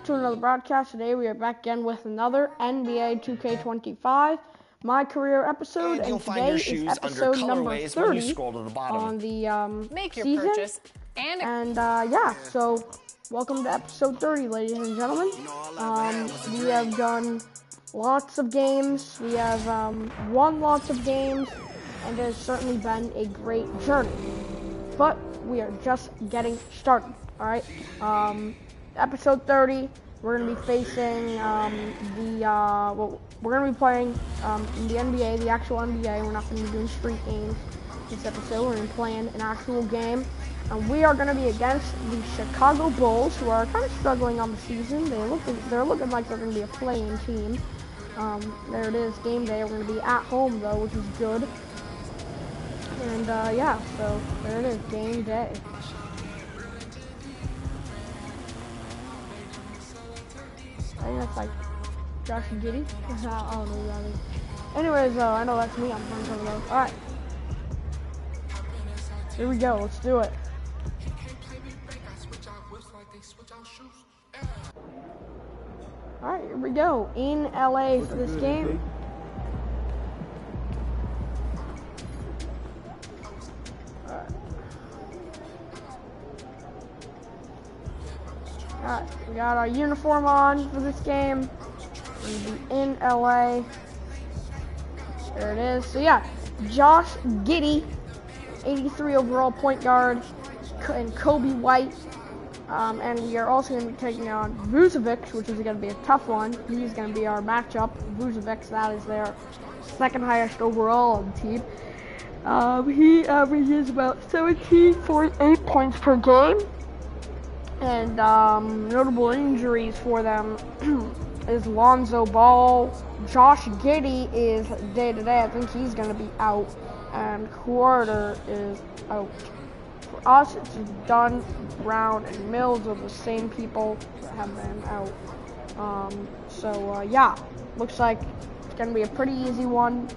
back to another broadcast. Today we are back again with another NBA 2K25 My Career episode, and today is episode number 30 on the Make your season. purchase and so welcome to episode 30, ladies and gentlemen. We have done lots of games. We have won lots of games, and it has certainly been a great journey. But we are just getting started. All right. Episode 30, we're going to be facing we're going to be playing in the NBA, the actual NBA. We're not going to be doing street games this episode. We're going to be playing an actual game. And we are going to be against the Chicago Bulls, who are kind of struggling on the season. They're looking like they're going to be a play-in team. There it is, game day. We're going to be at home, though, which is good. And, so there it is, game day. I think that's like Josh Giddey. I don't know who that is. Anyways, I know that's me. I'm playing some of those. Alright. Here we go. Let's do it. Alright, here we go. In LA for this game. Alright, we got our uniform on for this game. We're going to be in LA. There it is. So yeah, Josh Giddey, 83 overall point guard, and Kobe White. And we are also going to be taking on Vucevic, which is going to be a tough one. He's going to be our matchup. Vucevic, that is their second highest overall on the team. He averages about 17.8 points per game. And notable injuries for them is Lonzo Ball. Josh Giddey is day-to-day. I think he's going to be out. And Carter is out. For us, it's Dunn, Brown, and Mills are the same people that have been out. Looks like it's going to be a pretty easy one.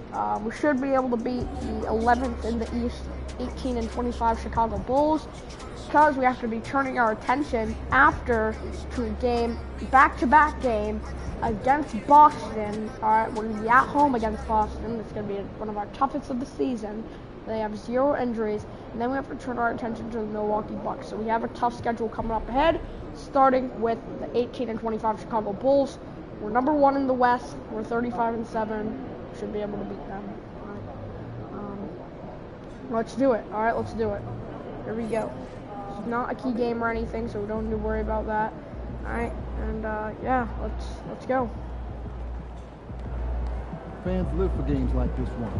We should be able to beat the 11th in the East, 18-25 Chicago Bulls, because we have to be turning our attention after to a game, back-to-back game against Boston. All right, we're going to be at home against Boston. It's going to be one of our toughest of the season. They have 0 injuries, and then we have to turn our attention to the Milwaukee Bucks. So we have a tough schedule coming up ahead, starting with the 18-25 Chicago Bulls. We're number 1 in the West. We're 35-7. Should be able to beat them. All right. Let's do it. All right, let's do it. Here we go. It's not a key game or anything, so we don't need to worry about that. All right, and let's go. Fans live for games like this one.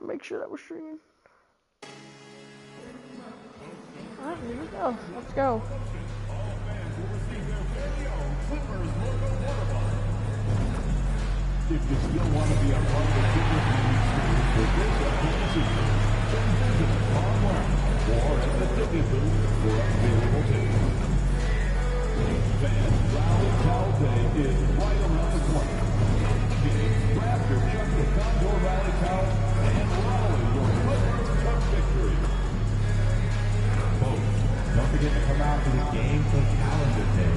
Make sure that we're streaming. All right, here we go. Let's go. If you still want to be a part of the Clippers experience with this upcoming season, then visit us online or at the ticket booth for available tickets. Fan Rally Cow Day is right around the corner. Grab your Chuck the Condor Rally Cow and rally your Clippers to victory. Folks, don't forget to come out to the game for Calendar Day.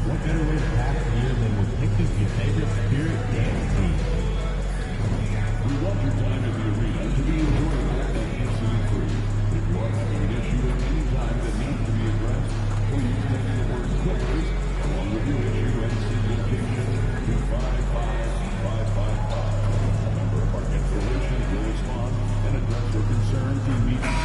What better way to pass the year than with picking your favorite Spirit dance team? We want your time at the arena to be enjoyable and incident-free. If you are having an issue at any time that needs to be addressed, please text the word Clippers along with your issue and send location to 55555. A member of our guest relations will respond and address your concerns immediately.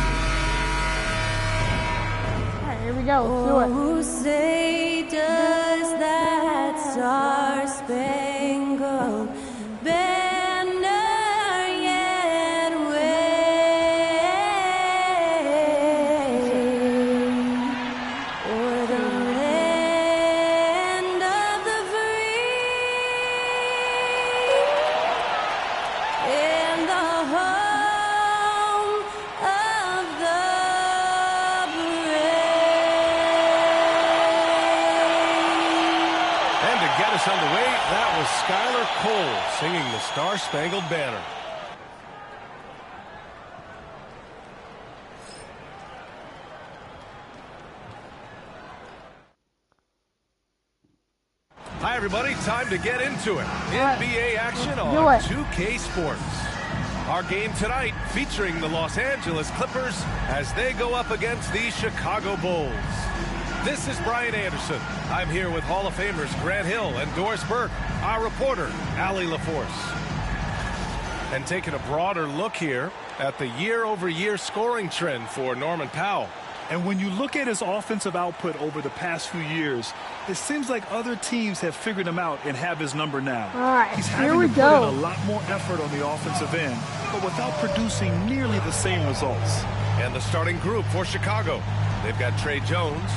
All right, here we go. Let's do it. Who say does that star-spangled banner yet wave o'er the land of the free and the home of the brave? That was Skylar Cole singing the Star-Spangled Banner. Hi, everybody. Time to get into it. NBA action on 2K Sports. Our game tonight featuring the Los Angeles Clippers as they go up against the Chicago Bulls. This is Brian Anderson. I'm here with Hall of Famers Grant Hill and Doris Burke, our reporter, Allie LaForce. And taking a broader look here at the year-over-year scoring trend for Norman Powell. And when you look at his offensive output over the past few years, it seems like other teams have figured him out and have his number now. All right, he's here having we to go. put in a lot more effort on the offensive end, but without producing nearly the same results. And the starting group for Chicago. They've got Trey Jones.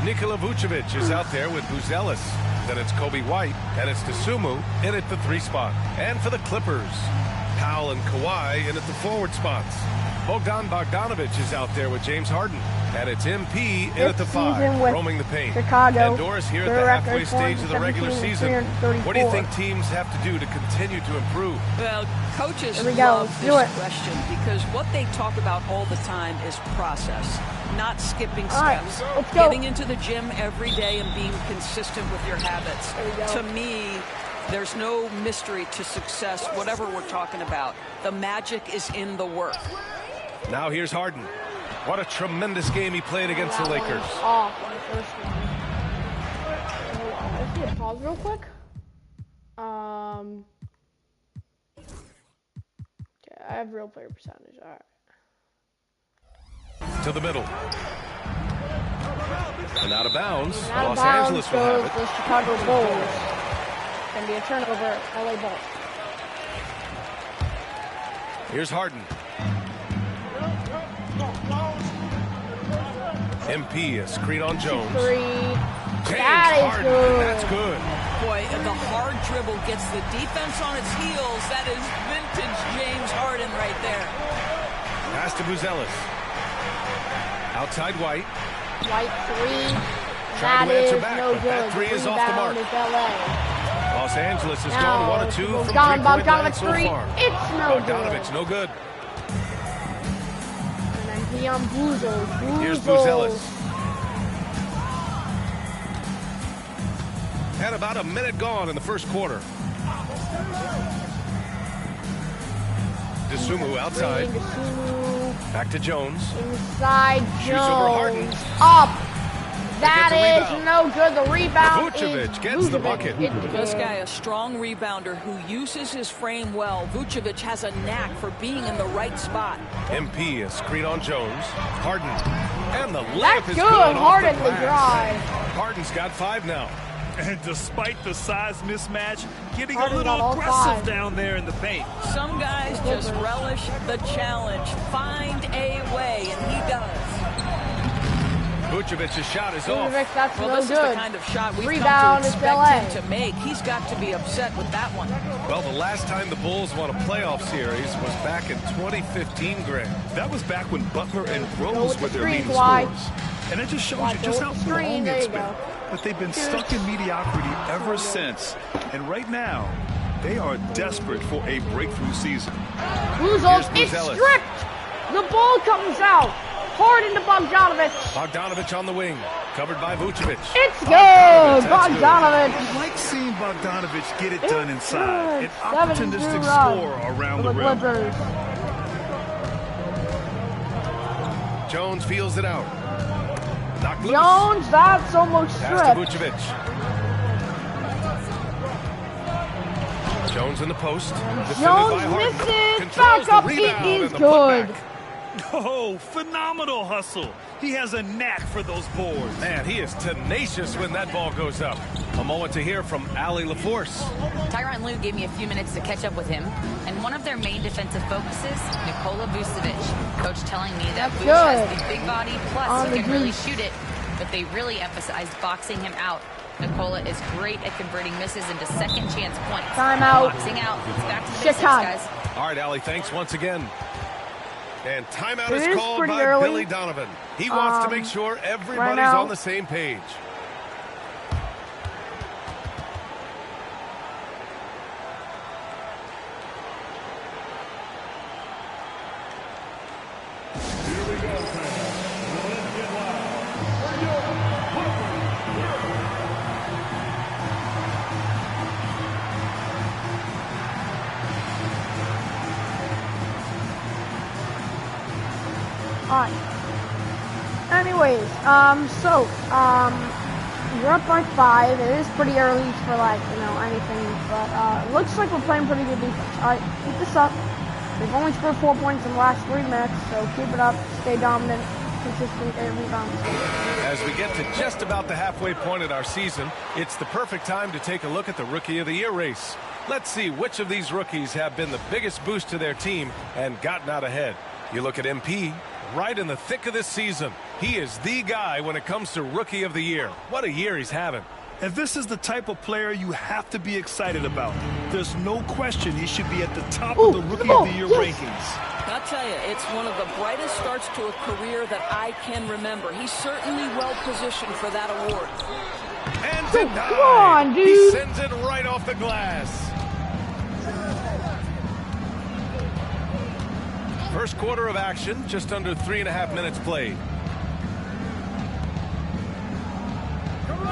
Nikola Vucevic is out there with Buzelis. Then it's Kobe White, and it's Dosunmu in at the 3 spot. And for the Clippers, Powell and Kawhi in at the forward spots. Bogdan Bogdanovic is out there with James Harden. And it's MP in at the 5, roaming the paint. Chicago, and Doris here at the halfway stage of the regular season. What do you think teams have to do to continue to improve? Well, coaches love this question because what they talk about all the time is process, not skipping steps. Let's go. Getting into the gym every day and being consistent with your habits. To me, there's no mystery to success, whatever we're talking about. The magic is in the work. Now here's Harden. What a tremendous game he played against the Lakers. Off on the first one. Let's do a pause real quick. Okay, I have real player percentage. All right. To the middle. And out of bounds. And out of Los bounds Angeles will have goes it. the Chicago Bulls. Gonna be a turnover. LA Bulls. Here's Harden. MP, a screen on Jones. 3. James That is Harden, good. that's good. Boy, the hard dribble gets the defense on its heels. That is vintage James Harden right there. Pass to Buzelis. Outside White. White 3. Trying That to answer is back, no but good. that 3 is off the mark. Rebound is LA. Los Angeles has Now, gone 1 of 2 from Bogdan, 3-point line Bogdanovic so 3. far. It's no Bogdanovic, good. no good. And then Dion Buzos. Here's Buzelis. Had about a minute gone in the first quarter. Dosunmu outside. Dosunmu. Back to Jones. Inside Shoots over Harden. Jones. Up. That Gets a is no good. The rebound Vucevic is gets the bucket. This guy, a strong rebounder who uses his frame well. Vucevic has a knack for being in the right spot. MP, a screen on Jones. Harden. And the layup That's is good. good. Harden off the glass. drive. Harden's got 5 now. And despite the size mismatch, getting Harden a got little all aggressive 5. down there in the paint. Some guys just relish the challenge. Find a way, and he does. Vucevic's shot is off. Vucevic, that's Well, no this good. is the kind of shot we've Rebound come is to expect LA. him to make. He's got to be upset with that one. Well, the last time the Bulls won a playoff series was back in 2015, Grant. That was back when Butler and Go Rose with were the their screen, leading Kawhi. scorers. And it just shows Kawhi, you go just with how the screen. long There it's you been. go. But they've been stuck in mediocrity ever since. And right now, they are desperate for a breakthrough season. Buzos, Here's it's Buzelis. stripped. The ball comes out. Harden to Bogdanovic. Bogdanovic on the wing, covered by Vucevic. It's good. That's good. Bogdanovic. I like seeing Bogdanovic get it done inside. An 7-2 opportunistic run score around for the the rim. Clippers. Jones feels it out. Knocked loose. Jones, that's almost Pass to stripped. Vucevic. Jones in the post. Defended Jones by Harden. misses. Controls Back up. the It rebound is and the good. putback. Oh, phenomenal hustle. He has a knack for those boards. Man, he is tenacious when that ball goes up. A moment to hear from Allie LaForce. Tyronn Lue gave me a few minutes to catch up with him, and one of their main defensive focuses, Nikola Vucevic. Coach telling me that That's Vuce has good. the big body, plus On he the can really goose. shoot it, but they really emphasized boxing him out. Nikola is great at converting misses into second chance points. Timeout. Boxing out. It's back to the basics, Chicago. guys. All right, Allie, thanks once again. And timeout It is is called pretty by early. Billy Donovan. He wants to make sure everybody's timeout. on the same page. Alright. Anyways, we're up by 5. It is pretty early for anything, but looks like we're playing pretty good defense. Alright, keep this up. We've only scored 4 points in the last 3 minutes, so keep it up, stay dominant, consistent, and rebound. As we get to just about the halfway point of our season, it's the perfect time to take a look at the Rookie of the Year race. Let's see which of these rookies have been the biggest boost to their team and gotten out ahead. You look at MP, right in the thick of this season. He is the guy when it comes to Rookie of the Year. What a year he's having. And this is the type of player you have to be excited about. There's no question he should be at the top of the Rookie of the Year rankings. I'll tell you, it's one of the brightest starts to a career that I can remember. He's certainly well positioned for that award. And denied. Come on, dude. He sends it right off the glass. First quarter of action, just under 3.5 minutes played.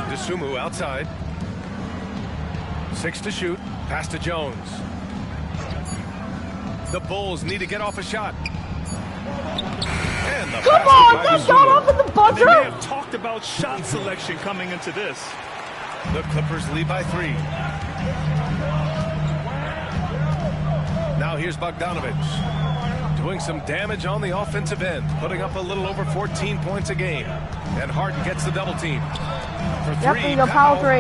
DeSumo outside. 6 to shoot. Pass to Jones. The Bulls need to get off a shot. And the Come on, that got off at the buzzer. They may have talked about shot selection coming into this. The Clippers lead by 3. Now here's Bogdanovich. Doing some damage on the offensive end, putting up a little over 14 points a game. And Harden gets the double team. For 3, there you go, foul 3.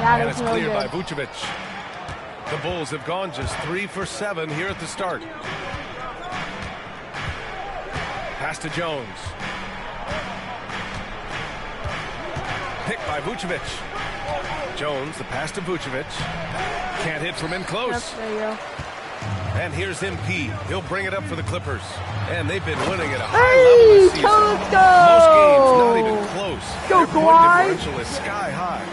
And it's cleared by Vucevic. The Bulls have gone just 3 for 7 here at the start. Pass to Jones. Picked by Vucevic. Jones, the pass to Vucevic. Can't hit from in close. There you go. And here's MP. He'll bring it up for the Clippers. And they've been winning at a high level this season. Let's go! Most games not even close. Go, Their point Kawhi. differential is sky high.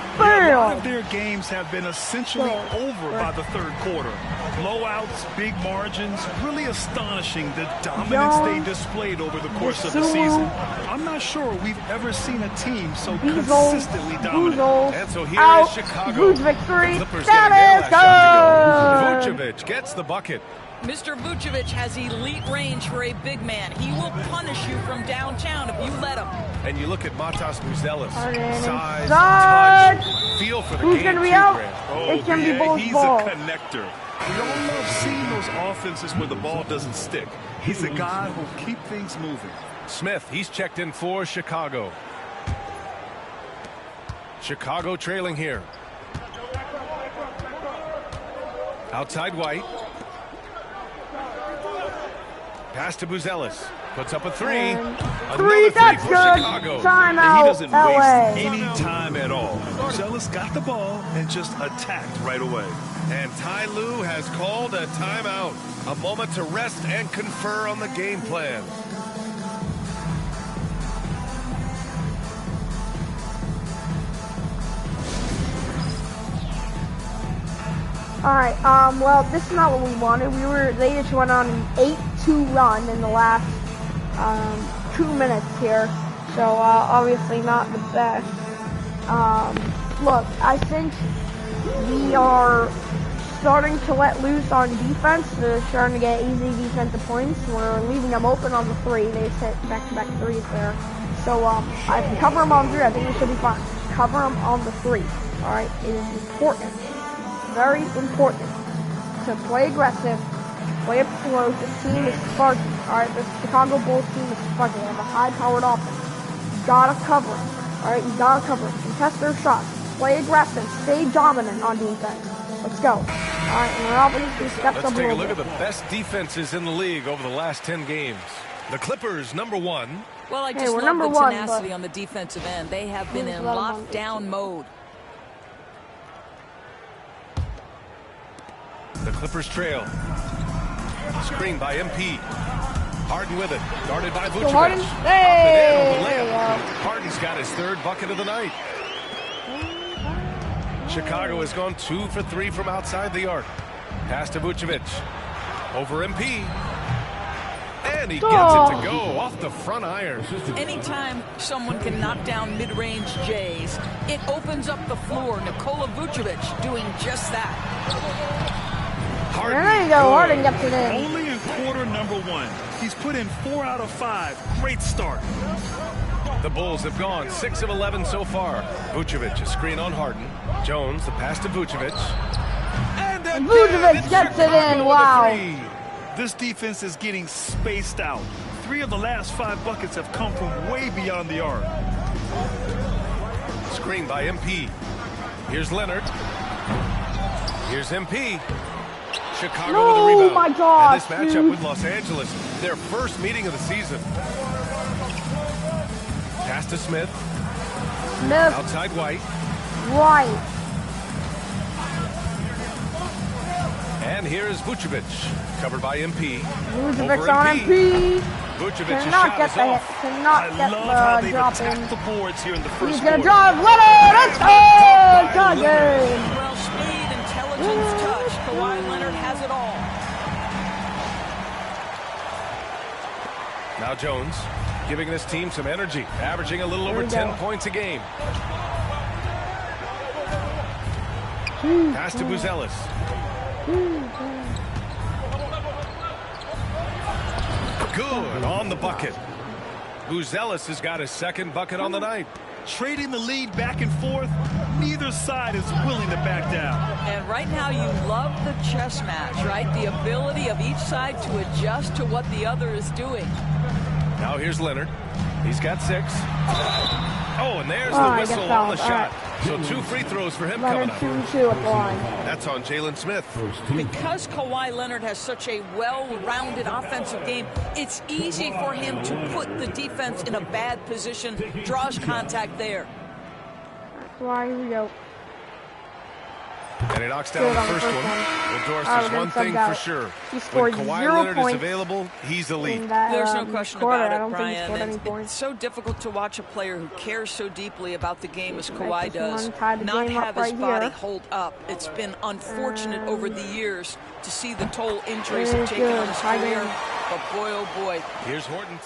A lot of their games have been essentially over by the third quarter. Blowouts, big margins, really astonishing the dominance they displayed over the course of the season. I'm not sure we've ever seen a team so consistently dominant. And so here is Chicago. Victory. The Clippers That get a is good. Vucevic gets the bucket. Mr. Vucevic has elite range for a big man. He will punish you from downtown if you let him. And you look at Matas Buzelis. Size, Inside. touch, feel for the Who's game. going to be too, out? Grant. It can be Bulls He's ball. a connector. We all love seeing those offenses where the ball doesn't stick. He's a guy who'll keep things moving. Smith, he's checked in for Chicago. Chicago trailing here. Outside White. Pass to Buzelis. Puts up a 3. Another 3 that's for good. Chicago. Timeout, He doesn't LA. waste any time at all. Buzelis got the ball and just attacked right away. And Ty Lue has called a timeout. A moment to rest and confer on the game plan. Alright, well, this is not what we wanted. They just went on an 8-2 run in the last 2 minutes here. So, obviously not the best. Look, I think we are starting to let loose on defense. They're starting to get easy defensive points. We're leaving them open on the 3. They just hit back-to-back 3s there. So, I can cover them on 3. I think we should be fine. Cover them on the 3. Alright, it is important. Very important to play aggressive, play up close. This team is sparky. Alright, this Chicago Bulls team is sparky. They have a high-powered offense. You gotta cover it. Alright, you gotta cover it. Contest their shots. Play aggressive. Stay dominant on defense. Let's go. Alright, and we're obviously stepped up a Let's take a little look bit. at the best defenses in the league over the last 10 games. The Clippers, number 1. Well, I just we're love number the 1, tenacity but- on the defensive end. They have been Who's in let 'em on lockdown mode. The Clippers trail. Screen by MP. Harden with it. Guarded by Vucevic. Harden. Up and Hey! in on the There you layup. go. Harden's got his 3rd bucket of the night. Chicago has gone 2 for 3 from outside the arc. Pass to Vucevic. Over MP. And he gets it to go off the front iron. Anytime someone can knock down mid-range Jays, it opens up the floor. Nikola Vucevic doing just that. There you go. Harden gets it in. Only in quarter number 1. He's put in 4 out of 5. Great start. The Bulls have gone 6 of 11 so far. Vucevic, a screen on Harden. Jones, the pass to Vucevic. And Vucevic gets it in. Wow. This defense is getting spaced out. 3 of the last 5 buckets have come from way beyond the arc. Screen by MP. Here's Leonard. Here's MP. Chicago with the rebound. Oh my gosh, and this matchup with Los Angeles, their first meeting of the season. Pass to Smith. Outside White. And here is Vucevic, covered by MP. Vucevic on MP. Vucevic cannot get the hit. Cannot get the drop in. The boards here in the first He's gonna quarter. drive. Leonard. It's good game. Well, speed, intelligence, touch. Kawhi Leonard has it all. Now Jones, giving this team some energy, averaging a little over 10 points a game. Pass to Buzelis. Good on the bucket. Buzelis has got his second bucket on the night. Trading the lead back and forth, neither side is willing to back down. And right now you love the chess match, right? The ability of each side to adjust to what the other is doing. Now here's Leonard. He's got 6. Oh, and there's the whistle on the shot. So 2 free throws for him coming up. 2-2 at the line. That's on Jalen Smith. Because Kawhi Leonard has such a well-rounded offensive game, it's easy for him to put the defense in a bad position, draws contact there. Kawhi, here we go. And he knocks down the first one. Well, Doris, there's one thing for sure. When Kawhi Leonard is available, he's elite. There's no question about it, Brian. It's so difficult to watch a player who cares so deeply about the game as Kawhi does not have his body hold up. It's been unfortunate over the years to see the toll injuries have taken on his career. But boy, oh boy. Here's Horton.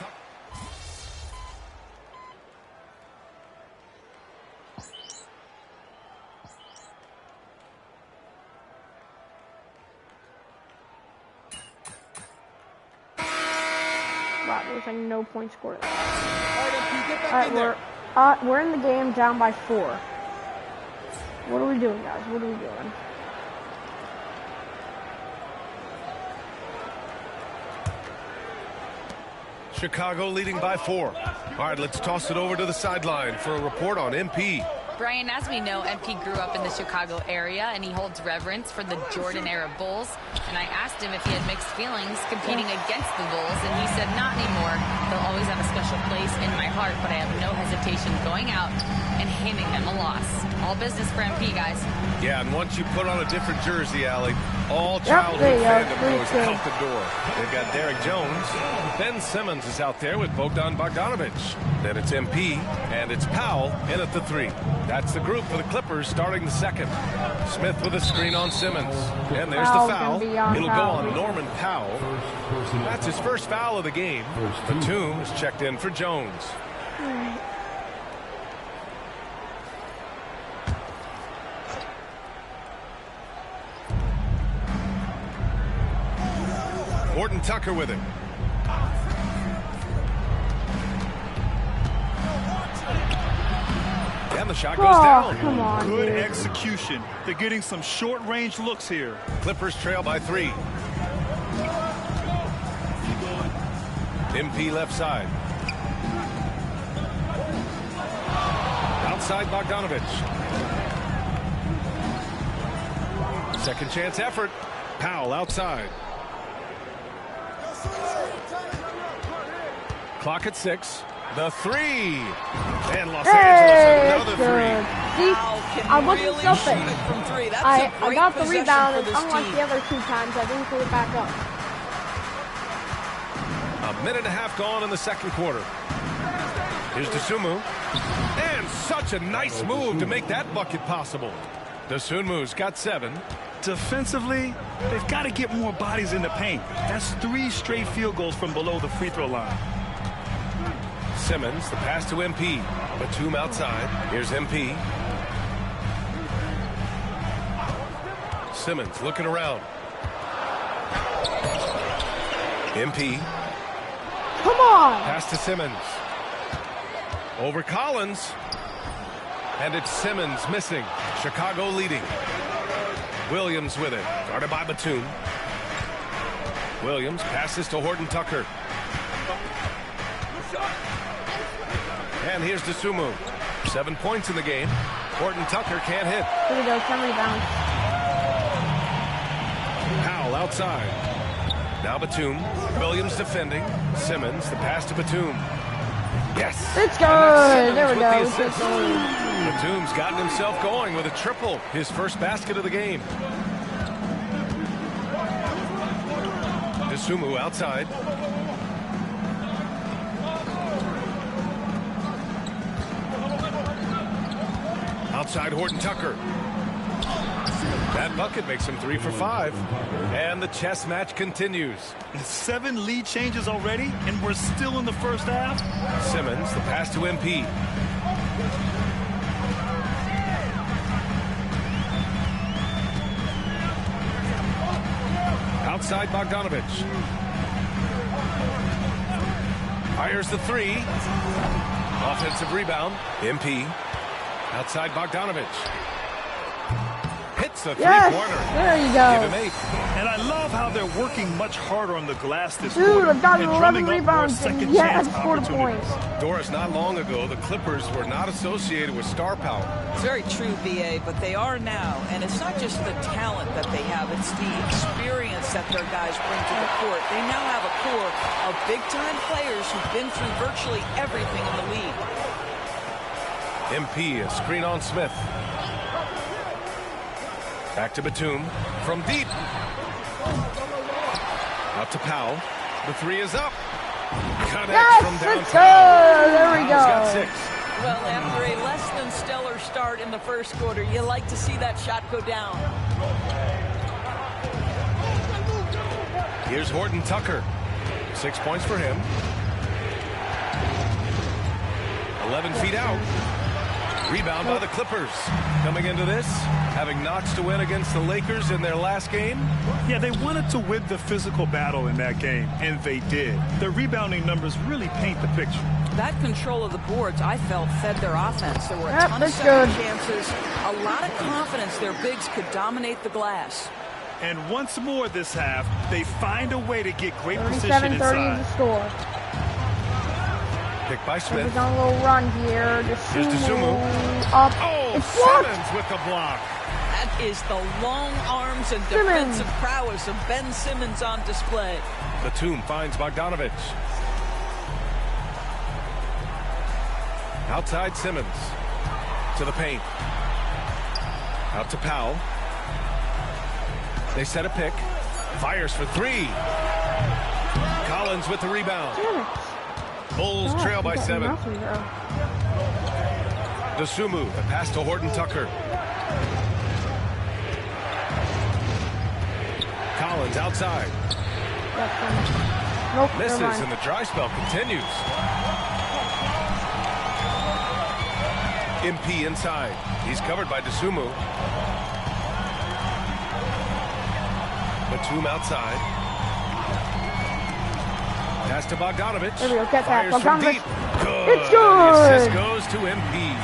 Wow, there's like no point scored. Alright, we're in the game down by 4. What are we doing, guys? What are we doing? Chicago leading by 4. All right, let's toss it over to the sideline for a report on MP. Brian, as we know, MP grew up in the Chicago area, and he holds reverence for the Jordan-era Bulls. And I asked him if he had mixed feelings competing against the Bulls, and he said, not anymore. They'll always have a special place in my heart, but I have no hesitation going out and handing them a loss. All business for MP, guys. Yeah, and once you put on a different jersey, Allie, all childhood fandom goes out the door. They've got Derek Jones. Ben Simmons is out there with Bogdan Bogdanovic. Then it's MP, and it's Powell in at the 3. That's the group for the Clippers starting the second. Smith with a screen on Simmons. And there's the foul. It'll go on Norman Powell. That's his first foul of the game. Batum is checked in for Jones. Horton Tucker with it. And the shot goes down. Come on, Good dude. execution. They're getting some short-range looks here. Clippers trail by 3. MP left side. Outside Bogdanovic. Second chance effort. Powell outside. Clock at 6. The 3. And Los Angeles another 3. See, I wasn't jumping. I got the rebound, and unlike the other 2 times, I didn't put it back up. A minute and a half gone in the second quarter. Here's Dosunmu. And such a nice move to make that bucket possible. Dosunmu's got 7. defensively, they've got to get more bodies in the paint. That's 3 straight field goals from below the free throw line. Simmons, the pass to MP. Batum outside. Here's MP. Simmons looking around. MP. Come on! Pass to Simmons. Over Collins. And it's Simmons missing. Chicago leading. Williams with it. Guarded by Batum. Williams passes to Horton Tucker. And here's Dosunmu. 7 points in the game. Horton Tucker can't hit. Here we go, 10 rebounds. Powell outside. Now Batum. Williams defending. Simmons, the pass to Batum. Yes. It's good. There we go. Batum's gotten himself going with a triple. His first basket of the game. Dosunmu outside. Outside Horton Tucker. That bucket makes him 3 for 5. And the chess match continues. 7 lead changes already, and we're still in the first half. Simmons, the pass to MP. Outside Bogdanovich. Fires the 3. Offensive rebound. MP. Outside Bogdanovich. Hits the three-pointer. There you go. Give him 8. And I love how they're working much harder on the glass this Dude, quarter. I've got and 11 drumming up more rebounds. second Yeah, chance that's 4 opportunities. points. Doris, not long ago, the Clippers were not associated with star power. It's very true, BA, but they are now. And it's not just the talent that they have, it's the experience that their guys bring to the court. They now have a core of big-time players who've been through virtually everything in the league. MP, a screen on Smith. Back to Batum. From deep. Out to Powell. The 3 is up. Connects from downtown. Let's go. There we Powell's go. got 6. Well, after a less than stellar start in the first quarter, you like to see that shot go down. Here's Horton Tucker. 6 points for him. 11 feet out. Rebound by the Clippers. Coming into this, having notched to win against the Lakers in their last game. Yeah, they wanted to win the physical battle in that game, and they did. Their rebounding numbers really paint the picture. That control of the boards, I felt, fed their offense. There were a Yep, ton of that's second good. chances, a lot of confidence their bigs could dominate the glass. And once more this half, they find a way to get great position 37-30 is the inside. score. Picked by Smith. Clippers on a little run here. Here's Dosunmu. Up. Oh, It's blocked. Simmons with the block. That is the long arms and Simmons. defensive prowess of Ben Simmons on display. Batum finds Bogdanovich. Outside Simmons. To the paint. Out to Powell. They set a pick. Fires for 3. Collins with the rebound. Damn it. Bulls God, trail by we got 7. nothing, bro. Dosunmu, the pass to Horton Tucker. Collins outside. Nope, Misses, never mind. and the dry spell continues. MP inside. He's covered by Dosunmu. Batum outside. Pass to Bogdanovich. There we go, get that. Fires from Bogdanovich. deep. Good. It's good. The assist goes to MP.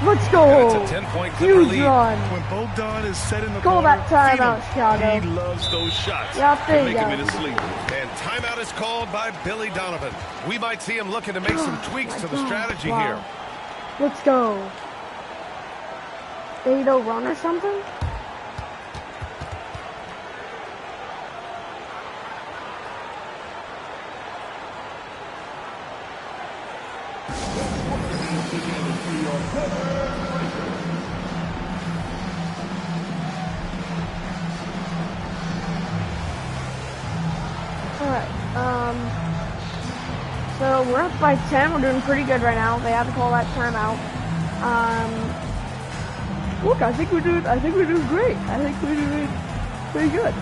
Let's And go. it's a 10-point Clipper Huge lead. run. When Bogdan is set in the Call corner, that timeout, feed him. Chicago. He loves those shots. Yeah, there They you make go. him in his sleep. And timeout is called by Billy Donovan. We might see him looking to make some tweaks to the God. strategy Wow. here. Let's go. 8-0 run or something? Alright, so we're up by 10. We're doing pretty good right now. They have to call that timeout. Look, I think we're doing great. I think we're doing pretty good.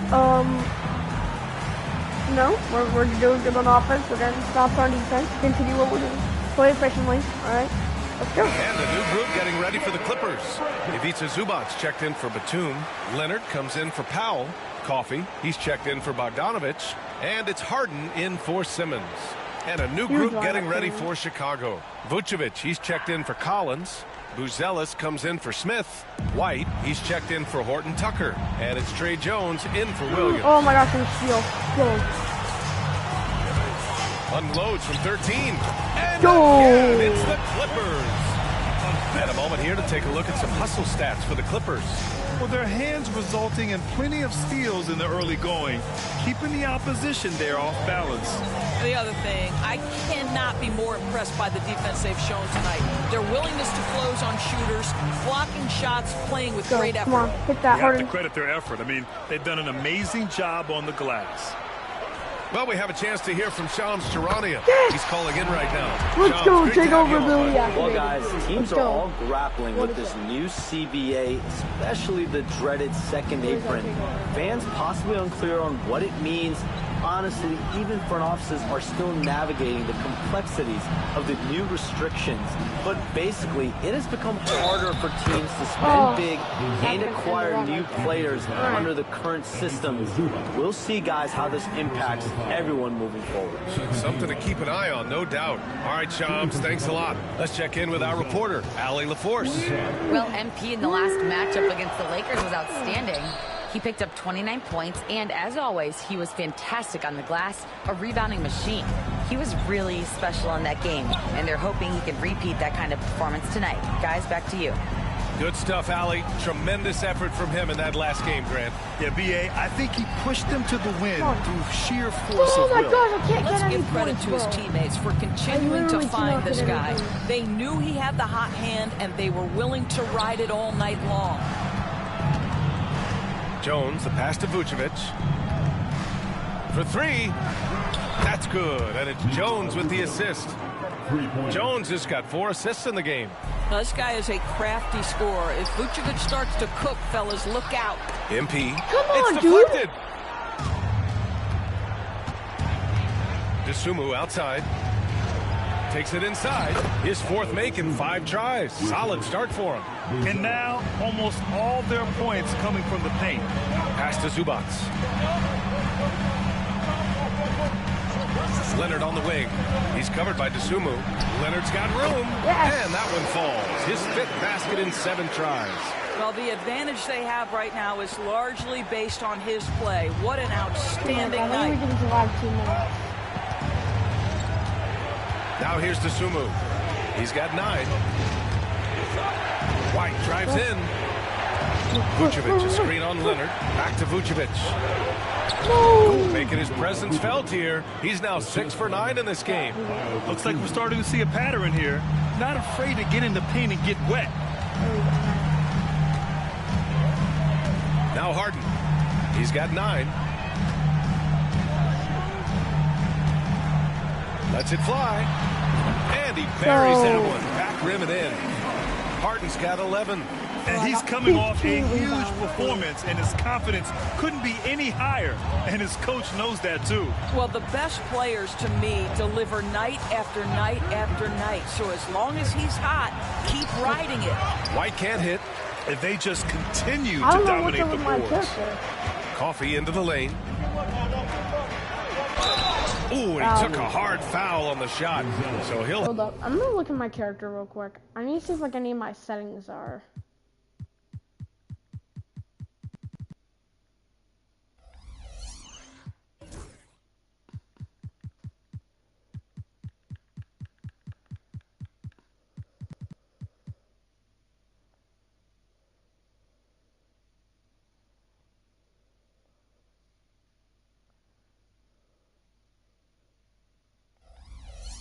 We're doing good on offense. We're getting stops on defense. Continue what we're doing. Play efficiently. All right, let's go. And the new group getting ready for the Clippers. Ivica Zubac checked in for Batum. Leonard comes in for Powell. Coffee, he's checked in for Bogdanovich. And it's Harden in for Simmons. And a new group getting ready for Chicago. Vucevic, he's checked in for Collins. Buzelis comes in for Smith. White, he's checked in for Horton Tucker. And it's Trey Jones in for Williams. Oh my gosh, steal. Go. Unloads from 13. And Go. again, it's the Clippers. And a moment here to take a look at some hustle stats for the Clippers. Well, their hands resulting in plenty of steals in the early going, keeping the opposition there off balance. The other thing, I cannot be more impressed by the defense they've shown tonight. Their willingness to close on shooters, blocking shots, playing with great effort. Come on, hit that, You Harden. have to credit their effort. I mean, they've done an amazing job on the glass. Well, we have a chance to hear from Shams Charania. Yes! He's calling in right now. Let's Shams, go, great take to have over you on, Billy. bud. Well, guys, teams Let's are go. all grappling What with is this it? new CBA, especially the dreaded second apron. Fans possibly unclear on what it means. Honestly, even front offices are still navigating the complexities of the new restrictions. But basically, it has become harder for teams to spend big and acquire new players under the current systems. We'll see, guys, how this impacts everyone moving forward. Something to keep an eye on, no doubt. All right, Shams, thanks a lot. Let's check in with our reporter, Allie LaForce. Well, MP in the last matchup against the Lakers was outstanding. He picked up 29 points, and as always, he was fantastic on the glass, a rebounding machine. He was really special in that game, and they're hoping he can repeat that kind of performance tonight. Guys, back to you. Good stuff, Allie. Tremendous effort from him in that last game, Grant. Yeah, B.A., I think he pushed them to the win through sheer force Oh of my will. gosh, I can't Let's get any give credit points, to his bro. teammates for continuing to literally find cannot this get guy. anything. They knew he had the hot hand, and they were willing to ride it all night long. Jones, the pass to Vucevic. For three. That's good. And it's Jones with the assist. Jones has got 4 assists in the game. Now, this guy is a crafty scorer. If Vucevic starts to cook, fellas, look out. MP. Come on, it's dude. deflected. DeSumo outside. Takes it inside. His 4th make in 5 tries. Solid start for him. And now, almost all their points coming from the paint. Pass to Zubac. Leonard on the wing. He's covered by DeSumo. Leonard's got room. Yes. And that one falls. His 5th basket in 7 tries. Well, the advantage they have right now is largely based on his play. What an outstanding I think we night. can survive 2 minutes. Now here's DeSumo. He's got 9. White drives in. Vucevic, a screen on Leonard. Back to Vucevic. Making his presence felt here. He's now 6 for 9 in this game. Looks like we're starting to see a pattern here. Not afraid to get in the paint and get wet. Now Harden. He's got 9. Lets it fly. And he buries that one. Back rim and in. Harden's got 11. And he's coming off a huge performance, and his confidence couldn't be any higher. And his coach knows that, too. Well, the best players, to me, deliver night after night after night. So as long as he's hot, keep riding it. White can't hit. If they just continue I to don't know what's dominate up the with my boards. character. Coffee into the lane. Ooh, and he took a hard foul on the shot. So he'll... Hold up. I'm gonna look at my character real quick. I need to see if like any of my settings are.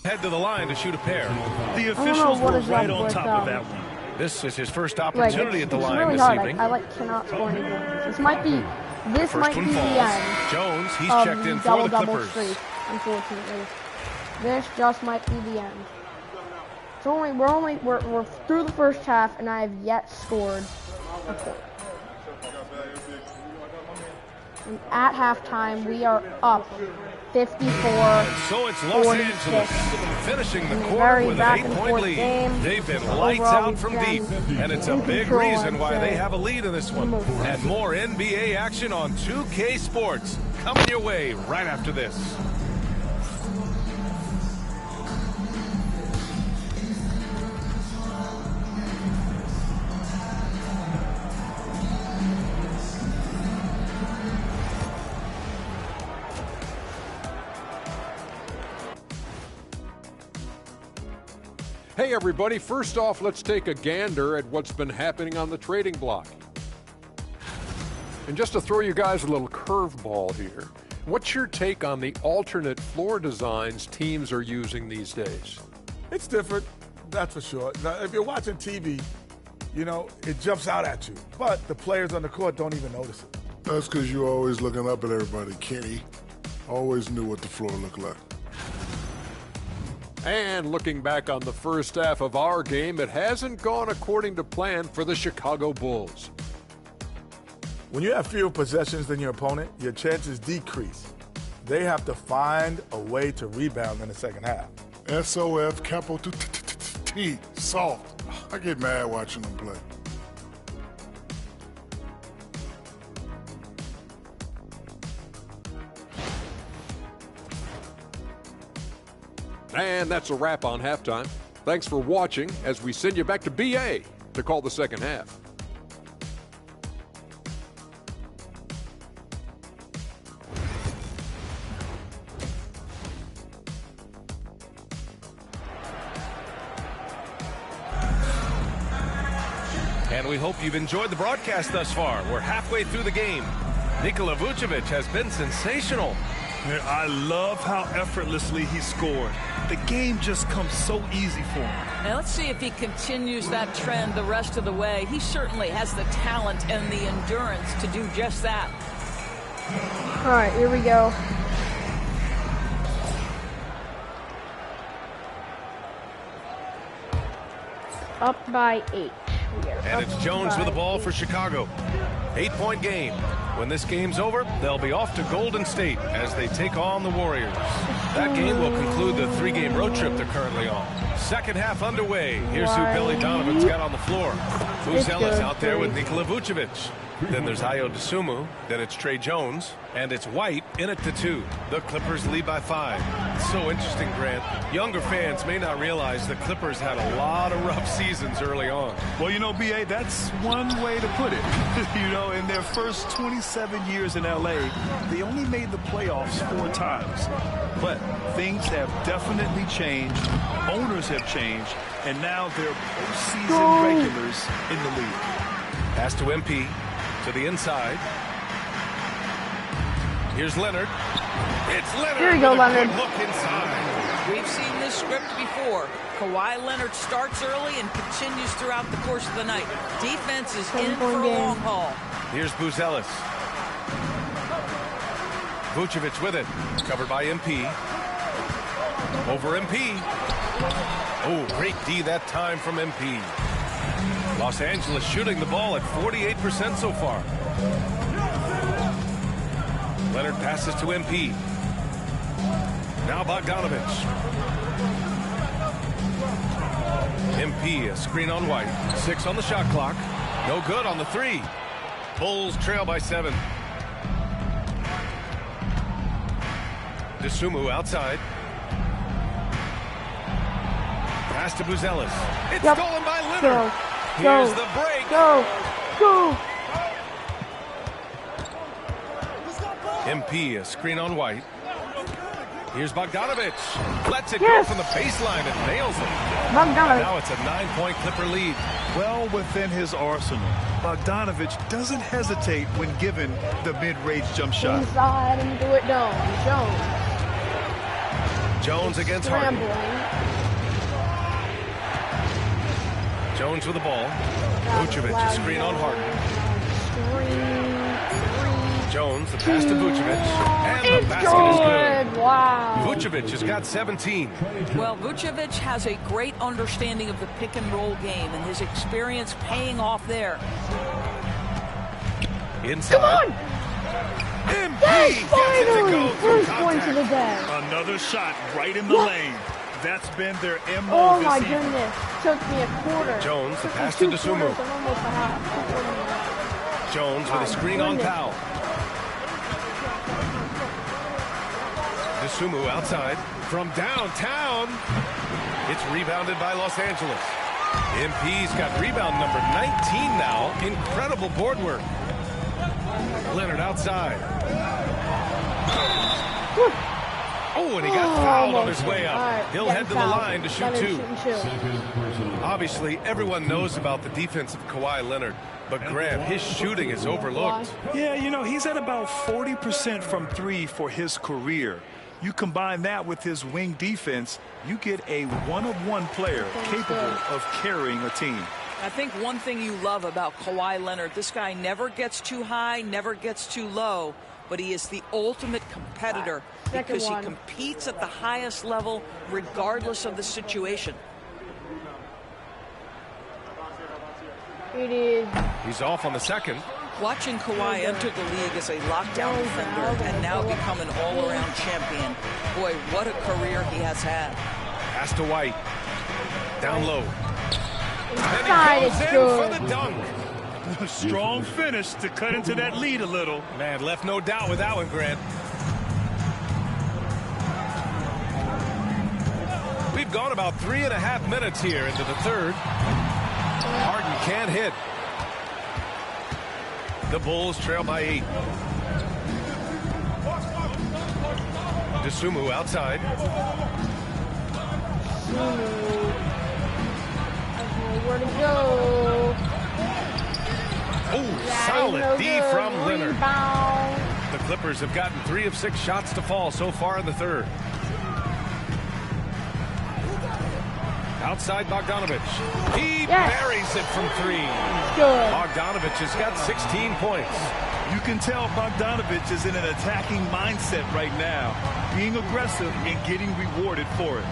Head to the line to shoot a pair. The officials what were is right up on with, top of that one. This is his first Like, opportunity at the line really this hard. evening. I like cannot score any points. This might be First the one falls. end Jones, he's of checked in the for the double Clippers. streak. Unfortunately, this just might be the end. It's only we're through the first half, and I have yet scored a point. And at halftime, we are up 54. So it's Los 46. Angeles finishing the In a quarter very with an back and 8-point forth lead. game. They've been lights Overall, out we've from been deep, and it's a in big control, reason I'd why say. they have a lead in this one. And more NBA action on 2K Sports coming your way right after this. Hey everybody, first off, let's take a gander at what's been happening on the trading block. And just to throw you guys a little curveball here, what's your take on the alternate floor designs teams are using these days? It's different, that's for sure. Now, if you're watching TV, you know, it jumps out at you. But the players on the court don't even notice it. That's because you're always looking up at everybody, Kenny. Always knew what the floor looked like. And looking back on the first half of our game, it hasn't gone according to plan for the Chicago Bulls. When you have fewer possessions than your opponent, your chances decrease. They have to find a way to rebound in the second half. SOF, capital T, soft. I get mad watching them play. And that's a wrap on halftime. Thanks for watching as we send you back to BA to call the second half. And we hope you've enjoyed the broadcast thus far. We're halfway through the game. Nikola Vucevic has been sensational. I love how effortlessly he scored. The game just comes so easy for him. Now let's see if he continues that trend the rest of the way. He certainly has the talent and the endurance to do just that. All right, here we go. Up by 8. And it's Jones with the ball for Chicago. 8-point game. When this game's over, they'll be off to Golden State as they take on the Warriors. That game will conclude the 3-game road trip they're currently on. Second half underway. Here's who Billy Donovan's got on the floor. Buzelis out there with Nikola Vucevic. Then there's Ayo Dosunmu. Then it's Trey Jones. And it's White in at the 2. The Clippers lead by 5. It's so interesting, Grant. Younger fans may not realize the Clippers had a lot of rough seasons early on. Well, you know, B.A., that's one way to put it. You know, in their first 27 years in L.A., they only made the playoffs 4 times. But things have definitely changed. Owners have changed. And now they're postseason regulars in the league. Pass to MP. To the inside. Here's Leonard. It's Leonard. Here you go, Leonard. Look inside. We've seen this script before. Kawhi Leonard starts early and continues throughout the course of the night. Defense is in for a long haul. Here's Buzelis. Vucevic with it. Covered by MP. Over MP. Oh, great D that time from MP. Los Angeles shooting the ball at 48% so far. Leonard passes to MP. Now Bogdanovic. MP, a screen on White. 6 on the shot clock. No good on the 3. Bulls trail by 7. Dosunmu outside. Pass to Buzelis. It's stolen by Leonard. Here's the break. Go. MP, a screen on White. Here's Bogdanovic. Lets it go from the baseline and nails it. Now it's a 9-point Clipper lead. Well within his arsenal. Bogdanovic doesn't hesitate when given the mid-range jump shot. Inside and do it down. Jones against Harden. Jones with the ball. Vucevic, a screen on Harden. Jones, the pass to Vucevic. And the basket is good. Wow. Vucevic has got 17. Well, Vucevic has a great understanding of the pick-and-roll game, and his experience paying off there. Inside. Come on! Yes, He gets it to finally! go through First point of the day. Another shot right in the lane. That's been their MO Oh this my evening. goodness. Took me a quarter. Jones, the Took me pass to 2 Dosunmu. quarters and almost a half. Jones with a screen on Powell. Dosunmu outside from downtown. It's rebounded by Los Angeles. MP's got rebound number 19 now. Incredible board work. Leonard outside. Oh, and he got fouled on his way up. Right, He'll head to the line to shoot two. Second personal. Obviously, everyone knows about the defense of Kawhi Leonard, but Graham, his shooting is overlooked. Yeah, you know, he's at about 40% from three for his career. You combine that with his wing defense, you get a one-of-one player capable of carrying a team. I think one thing you love about Kawhi Leonard, this guy never gets too high, never gets too low, but he is the ultimate competitor because he competes at the highest level regardless of the situation. It is. He's off on the second. Watching Kawhi enter the league as a lockdown defender and now become an all-around champion. Boy, what a career he has had. Pass to White. Down low. Inside, And he it's goes in good. for the dunk. A strong finish to cut into that lead a little. Man, left no doubt with that one, Grant. We've gone about 3.5 minutes here into the third. Harden can't hit. The Bulls trail by 8. Dosunmu outside. Where to go? Oh, solid D from Leonard. Rebound. The Clippers have gotten 3 of 6 shots to fall so far in the third. Outside Bogdanovich. He buries it from 3. Good. Bogdanovich has got 16 points. You can tell Bogdanovich is in an attacking mindset right now, being aggressive and getting rewarded for it.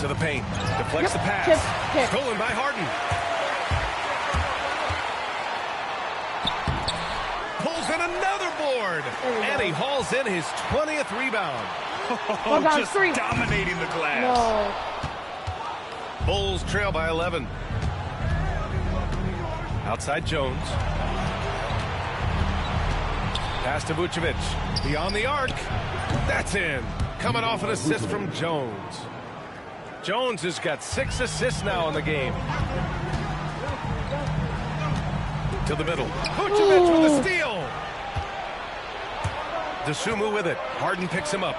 To the paint. Deflects the pass. Kick. Stolen by Harden. Pulls in another board. And he hauls in his 20th rebound. Just dominating the glass. No. Bulls trail by 11. Outside Jones. Pass to Vucevic. Beyond the arc. That's in. Coming off an assist from Jones. Jones has got 6 assists now in the game. To the middle. Vucevic with a steal. Dosunmu with it. Harden picks him up.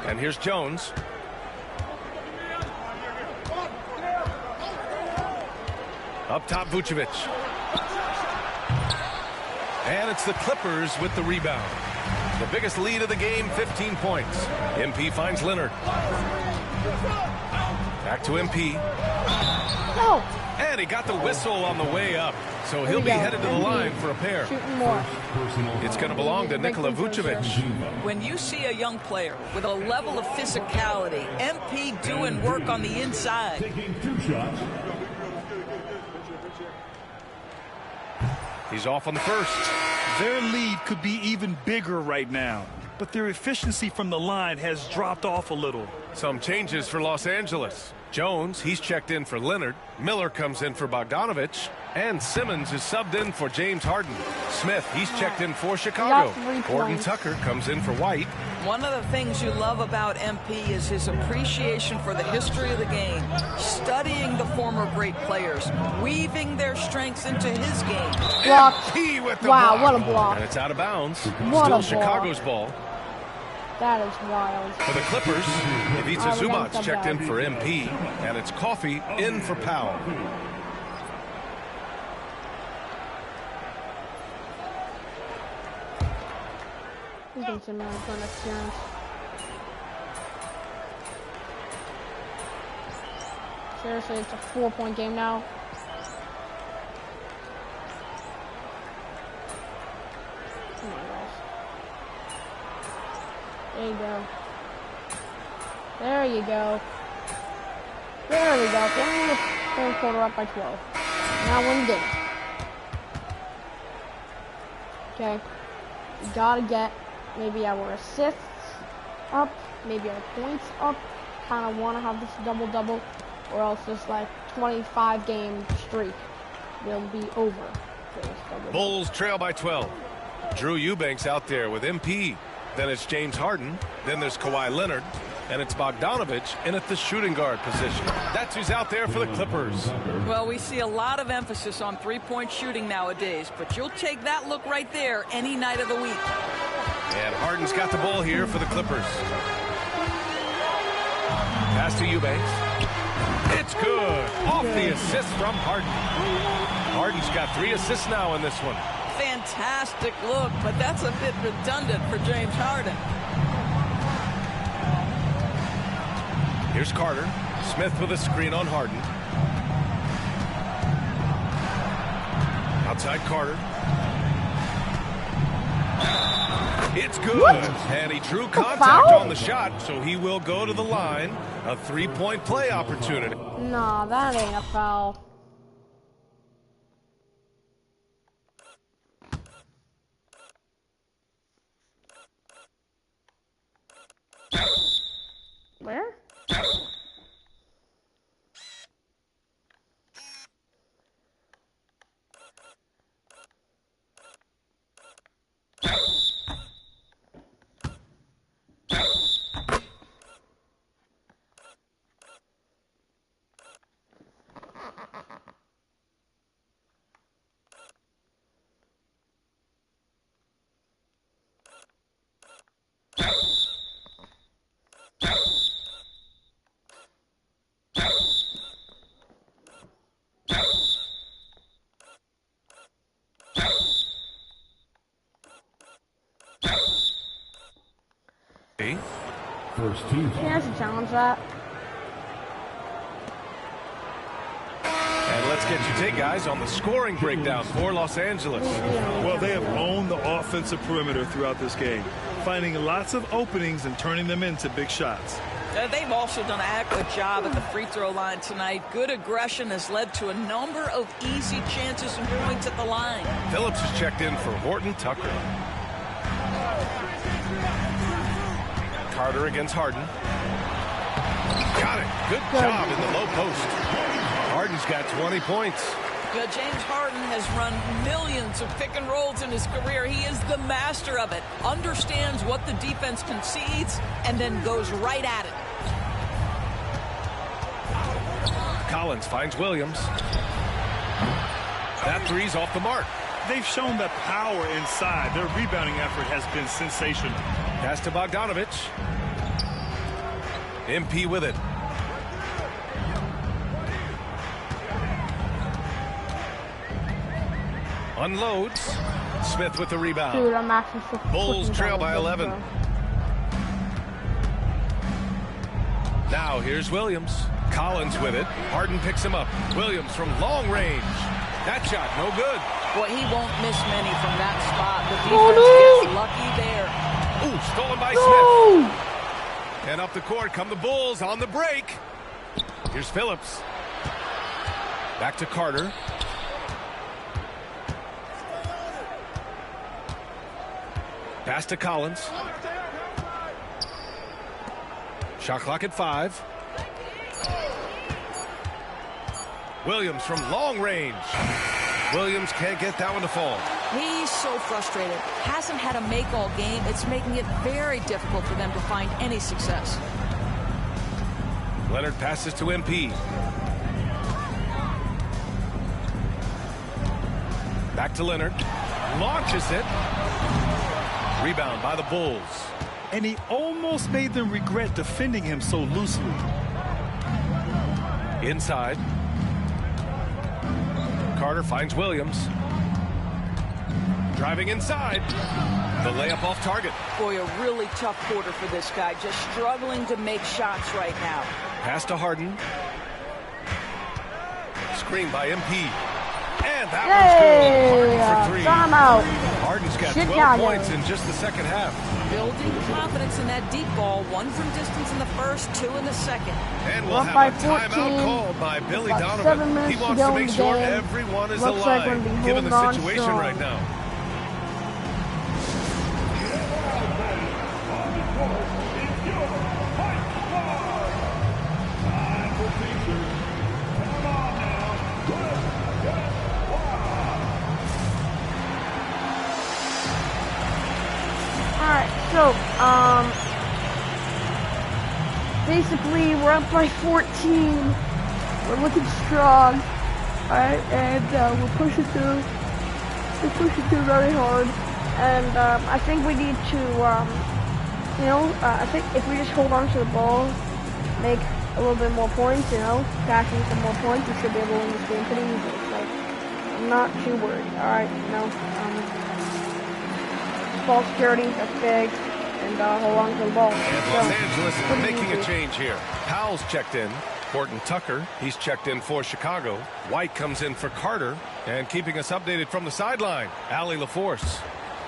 And here's Jones. Up top, Vucevic. And it's the Clippers with the rebound. The biggest lead of the game, 15 points. MP finds Leonard. Back to MP. No. And he got the whistle on the way up. So he'll be headed to the line for a pair. Shooting more. It's going to belong to Nikola Vucevic. When you see a young player with a level of physicality, MP doing work on the inside. Taking 2 shots. He's off on the first. Their lead could be even bigger right now, but their efficiency from the line has dropped off a little. Some changes for Los Angeles. Jones, he's checked in for Leonard. Miller comes in for Bogdanovich. And Simmons is subbed in for James Harden. Smith, he's checked in for Chicago. Gordon Tucker comes in for White. One of the things you love about MP is his appreciation for the history of the game, studying the former great players, weaving their strengths into his game. Blocked. MP with the Wow, block. what a block. And it's out of bounds. What Still a Chicago's ball. That is wild. For the Clippers, Ivica we're gonna Zubac sub checked in down. for MP. And it's Coffey in for Powell. He thinks I'm not going to experience. Seriously, it's a 4-point game now. Come on, guys. There you go. There you go. There we go. Getting the third quarter up by 12. Now win the game. Okay, we gotta get maybe our assists up, maybe our points up. Kind of want to have this double-double, or else this like 25-game streak will be over. Bulls trail by 12. Drew Eubanks out there with MP. Then it's James Harden. Then there's Kawhi Leonard. And it's Bogdanovich in at the shooting guard position. That's who's out there for the Clippers. Well, we see a lot of emphasis on three-point shooting nowadays, but you'll take that look right there any night of the week. And Harden's got the ball here for the Clippers. Pass to Eubanks. It's good. Off the assist from Harden. Harden's got 3 assists now in this one. Fantastic look, but that's a bit redundant for James Harden. Here's Carter. Smith with a screen on Harden. Outside Carter. It's good. What? And he drew contact on the shot, so he will go to the line. A 3-point play opportunity. Nah, that ain't a foul. Where? First team. He has to challenge that. And let's get your take, guys, on the scoring breakdown for Los Angeles. Well, they have owned the offensive perimeter throughout this game, finding lots of openings and turning them into big shots. They've also done a good job at the free throw line tonight. Good aggression has led to a number of easy chances and points at the line. Phillips has checked in for Horton Tucker. Carter against Harden. Got it. Good job in the low post. Harden's got 20 points. James Harden has run millions of pick and rolls in his career. He is the master of it. Understands what the defense concedes and then goes right at it. Collins finds Williams. That three's off the mark. They've shown that power inside. Their rebounding effort has been sensational. Pass to Bogdanovich. MP with it. Unloads. Smith with the rebound. Dude, I'm actually so Bulls trail by 11. Now here's Williams. Collins with it. Harden picks him up. Williams from long range. That shot, no good. Boy, he won't miss many from that spot. The defense gets lucky there. Ooh, stolen by Smith. And up the court come the Bulls on the break. Here's Phillips. Back to Carter. Pass to Collins. Shot clock at 5. Williams from long range. Williams can't get that one to fall. He's so frustrated. Hasn't had a make all game. It's making it very difficult for them to find any success. Leonard passes to MP. Back to Leonard. Launches it. Rebound by the Bulls. And he almost made them regret defending him so loosely. Inside. Carter finds Williams. Driving inside. The layup off target. Boy, a really tough quarter for this guy. Just struggling to make shots right now. Pass to Harden. Screen by MP. And that one's good. Harden for 3. Timeout. Harden's got 12 points in just the second half. Building confidence in that deep ball. 1 from distance in the first, 2 in the second. And we'll have a timeout called by Billy Donovan. He wants to make sure everyone is alive, given the situation right now. So, basically, we're up by 14. We're looking strong. Alright, and we're pushing through. We're pushing through very hard. And I think we need to, I think if we just hold on to the ball, make a little bit more points, passing some more points, we should be able to win this game pretty easily. So, I'm not too worried. Alright, ball security, that's big. And hold on to the ball. And Los Angeles making a change here. Powell's checked in. Horton Tucker, he's checked in for Chicago. White comes in for Carter. And keeping us updated from the sideline, Allie LaForce.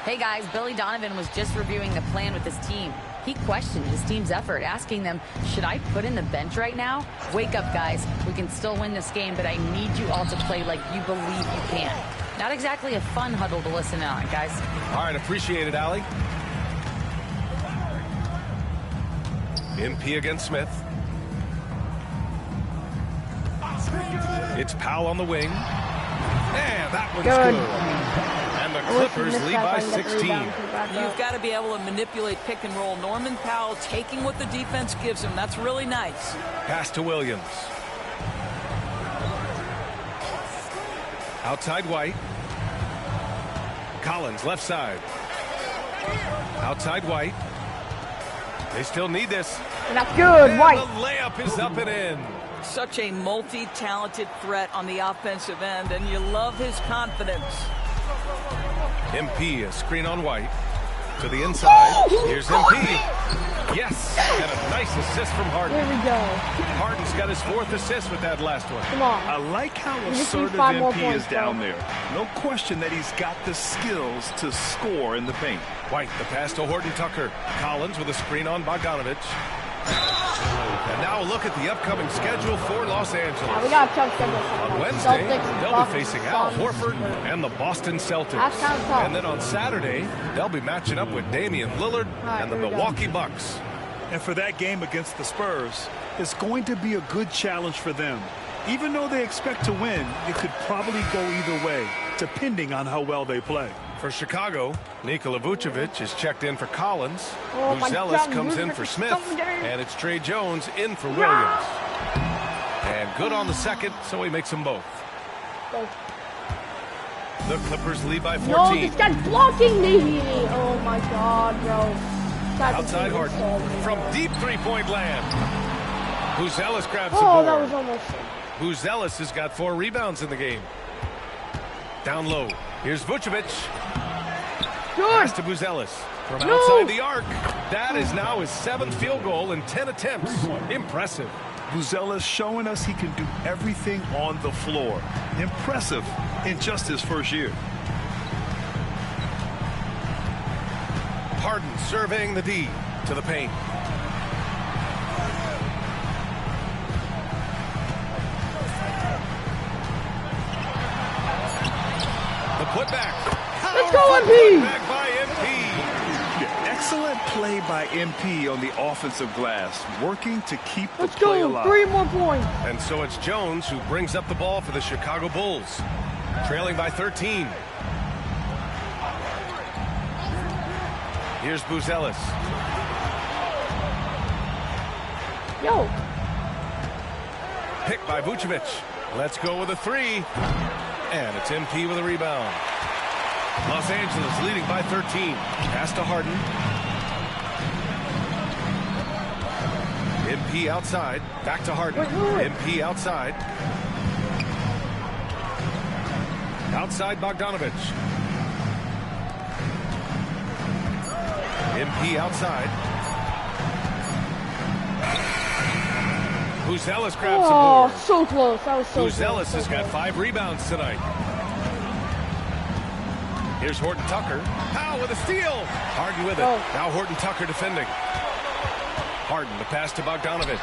Hey guys, Billy Donovan was just reviewing the plan with his team. He questioned his team's effort, asking them, should I put in the bench right now? Wake up, guys. We can still win this game, but I need you all to play like you believe you can. Not exactly a fun huddle to listen in on, guys. All right, appreciate it, Allie. MP against Smith. It's Powell on the wing. And that one's good. And the Clippers lead by 16. You've got to be able to manipulate pick and roll. Norman Powell taking what the defense gives him. That's really nice. Pass to Williams. Outside White. Collins left side. Outside White. They still need this. And that's good, and White. The layup is up and in. Such a multi-talented threat on the offensive end, and you love his confidence. MP, a screen on White. To the inside. Here's MP. Yes, and a nice assist from Harden. There we go. Harden's got his 4th assist with that last one. Come on. I like how assertive MP is down there. No question that he's got the skills to score in the paint. White, the pass to Horton Tucker. Collins with a screen on Bogdanovich. And now a look at the upcoming schedule for Los Angeles. Yeah, we got a tough schedule. On Wednesday, they'll be facing Al Horford and the Boston Celtics. That's kind of tough. And then on Saturday, they'll be matching up with Damian Lillard and the Milwaukee Bucks. And for that game against the Spurs, it's going to be a good challenge for them. Even though they expect to win, it could probably go either way, depending on how well they play. For Chicago, Nikola Vucevic is checked in for Collins. Oh, Buzelis comes in for Smith. And it's Trey Jones in for Williams. And good on the second, so he makes them both. The Clippers lead by 14. No, this guy's blocking me. Oh my God, bro. Outside Harden from deep three-point land. Buzelis grabs the board. board. That was almost. Buzelis has got 4 rebounds in the game. Down low. Here's Vucevic. Good. Pass to Buzelis from outside the arc. That is now his 7th field goal in 10 attempts. Impressive. Buzelis showing us he can do everything on the floor. Impressive in just his first year. Harden surveying the D to the paint. The putback. Let's go, MP! Back by MP. Excellent play by MP on the offensive glass, working to keep the play alive. 3 more points. And so it's Jones who brings up the ball for the Chicago Bulls, trailing by 13. Here's Buzelis. Yo. Picked by Vucevic. Let's go with a 3. And it's MP with a rebound. Los Angeles leading by 13. Pass to Harden. MP outside. Back to Harden. MP outside. Outside Bogdanovich. MP outside. Buzelis grabs the board. So close. That was so close. Buzelis has got 5 rebounds tonight. Here's Horton Tucker. Powell with a steal. Harden with it. Now Horton Tucker defending. Harden, the pass to Bogdanovich.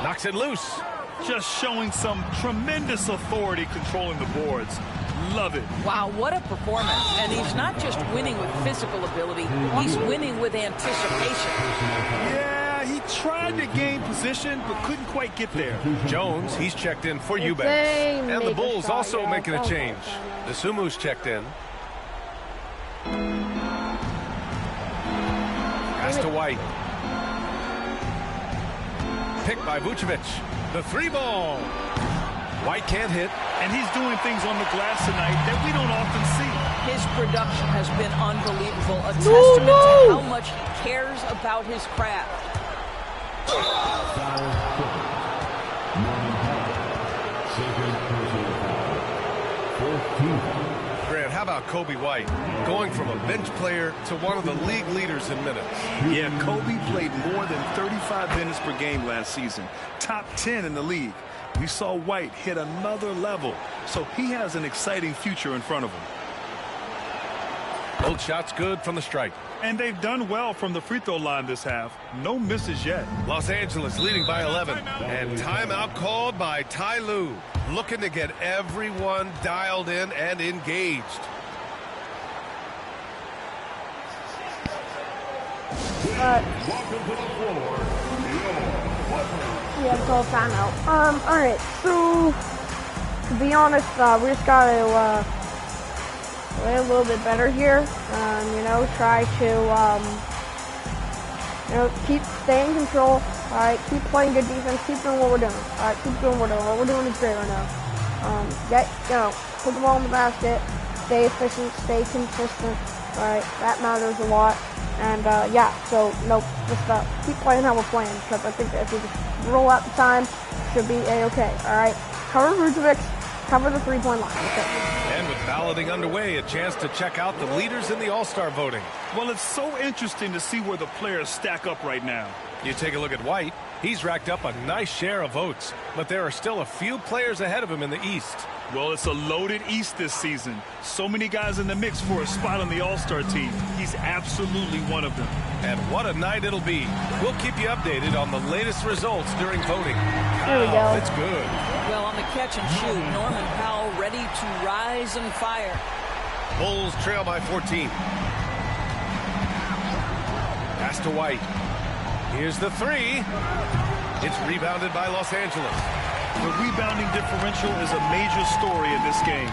Knocks it loose. Just showing some tremendous authority controlling the boards. Love it. Wow, what a performance. And he's not just winning with physical ability, he's winning with anticipation. Yeah, he tried to gain position, but couldn't quite get there. Jones, he's checked in for Eubanks. And the Bulls also making a change. The Sumu's checked in. Pass to White. Picked by Vucevic. The 3-ball. White can't hit. And he's doing things on the glass tonight that we don't often see. His production has been unbelievable. A testament to how much he cares about his craft. Grant, how about Kobe White going from a bench player to one of the league leaders in minutes? Yeah, Kobe played more than 35 minutes per game last season. Top 10 in the league. We saw White hit another level, so he has an exciting future in front of him. Both shots good from the strike. And they've done well from the free throw line this half. No misses yet. Los Angeles leading by 11. And timeout called by Ty Lue. Looking to get everyone dialed in and engaged. Yeah, it's all timeout. Alright, so to be honest, we just gotta play a little bit better here. You know, try to you know, keep staying in control. Alright, keep playing good defense, keep doing what we're doing. Alright, keep doing what we're doing. What we're doing is great right now. You know, put the ball in the basket, stay efficient, stay consistent. Alright, that matters a lot. And yeah, so nope, just keep playing how we're playing, because I think that if we just roll out the time, should be a-okay. Alright, cover Vucevic, cover the three-point line. Okay. And with balloting underway, a chance to check out the leaders in the All-Star voting. Well, it's so interesting to see where the players stack up right now. You take a look at White. He's racked up a nice share of votes, but there are still a few players ahead of him in the East. Well, it's a loaded East this season. So many guys in the mix for a spot on the All-Star team. He's absolutely one of them. And what a night it'll be. We'll keep you updated on the latest results during voting. There we go. It's good. Well, on the catch and shoot, Norman Powell ready to rise and fire. Bulls trail by 14. Pass to White. Here's the 3. It's rebounded by Los Angeles. The rebounding differential is a major story in this game.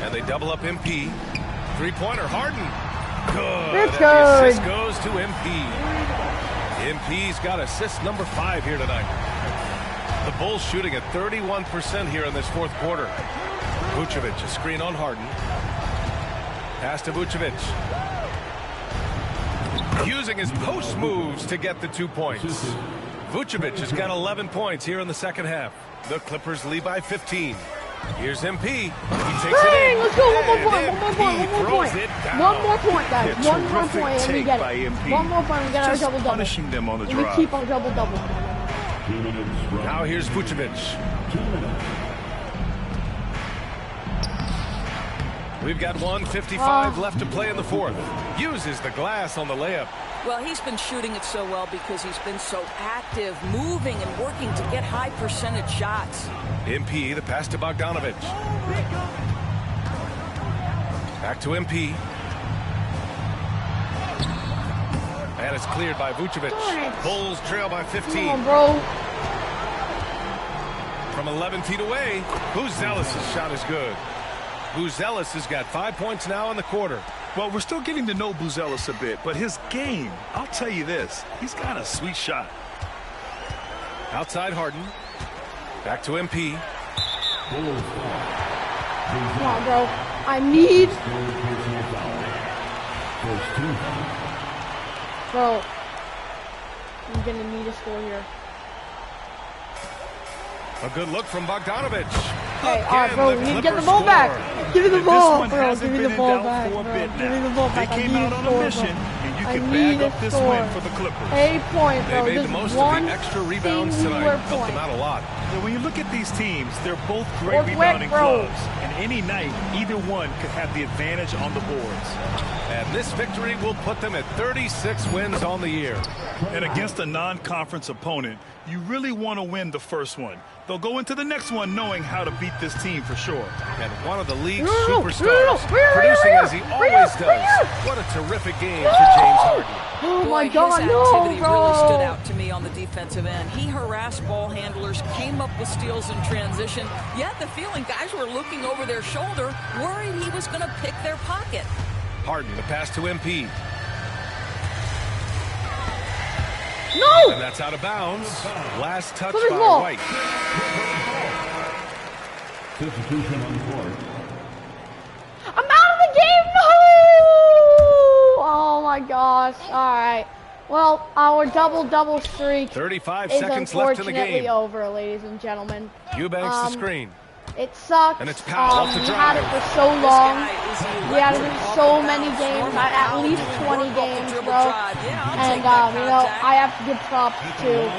And they double up MP. Three-pointer, Harden. Good. It's and good. the assist goes to MP. MP's got assist number 5 here tonight. The Bulls shooting at 31% here in this fourth quarter. Vucevic, a screen on Harden. Pass to Vucevic. Using his post moves to get the 2 points. Vucevic has got 11 points here in the second half. The Clippers lead by 15. Here's MP. He takes it in. Let's go. One more point. One more point, guys. A One more terrific point, and we take get by it. MP. One more point, we get our Just double-double. punishing them on the And we drive. keep our double-double. Now here's Vucevic. We've got 1:55 left to play in the fourth. Uses the glass on the layup. Well, he's been shooting it so well because he's been so active, moving and working to get high percentage shots. MP, the pass to Bogdanovic. Back to MP. And it's cleared by Vucevic. Bulls trail by 15. Come on, bro. From 11 feet away, Buzelis' shot is good. Buzelis has got 5 points now in the quarter. Well, we're still getting to know Buzelis a bit, but his game, I'll tell you this, he's got a sweet shot. Outside Harden. Back to MP. Come on, bro. I need... Bro. I'm gonna need a score here. A good look from Bogdanovic. Hey, alright, bro, we need to get the ball back. Give me the ball, bro. Give me the ball back, bro. Give me the ball back. They came out on a mission, and you can bag up this win for the Clippers. A point, bro. They made the most of the extra rebounds tonight. Helped them out a lot. Yeah, when you look at these teams, they're both great rebounding clubs. And any night, either one could have the advantage on the boards. And this victory will put them at 36 wins on the year. And against a non-conference opponent, you really want to win the first one. They'll go into the next one knowing how to beat this team for sure. And one of the league's superstars, producing as he always does. What a terrific game for James Harden. Oh Boy, my God, his no, activity bro. really stood out to me on the defensive end. He harassed ball handlers, came up with steals in transition. You had the feeling guys were looking over their shoulder, worried he was going to pick their pocket. Harden, the pass to MP. No! And that's out of bounds. Last touch Clippers by ball. White. Substitution on the court. I'm out of the game. No! Oh my gosh. All right. Well, our double streak 35 is seconds left in the unfortunately game. over, ladies and gentlemen. Eubanks the screen. It sucks. And it's Powell off the We drive. had it for so long. We had it in so many games, at least 20 games, bro. And, you know, I have to give props to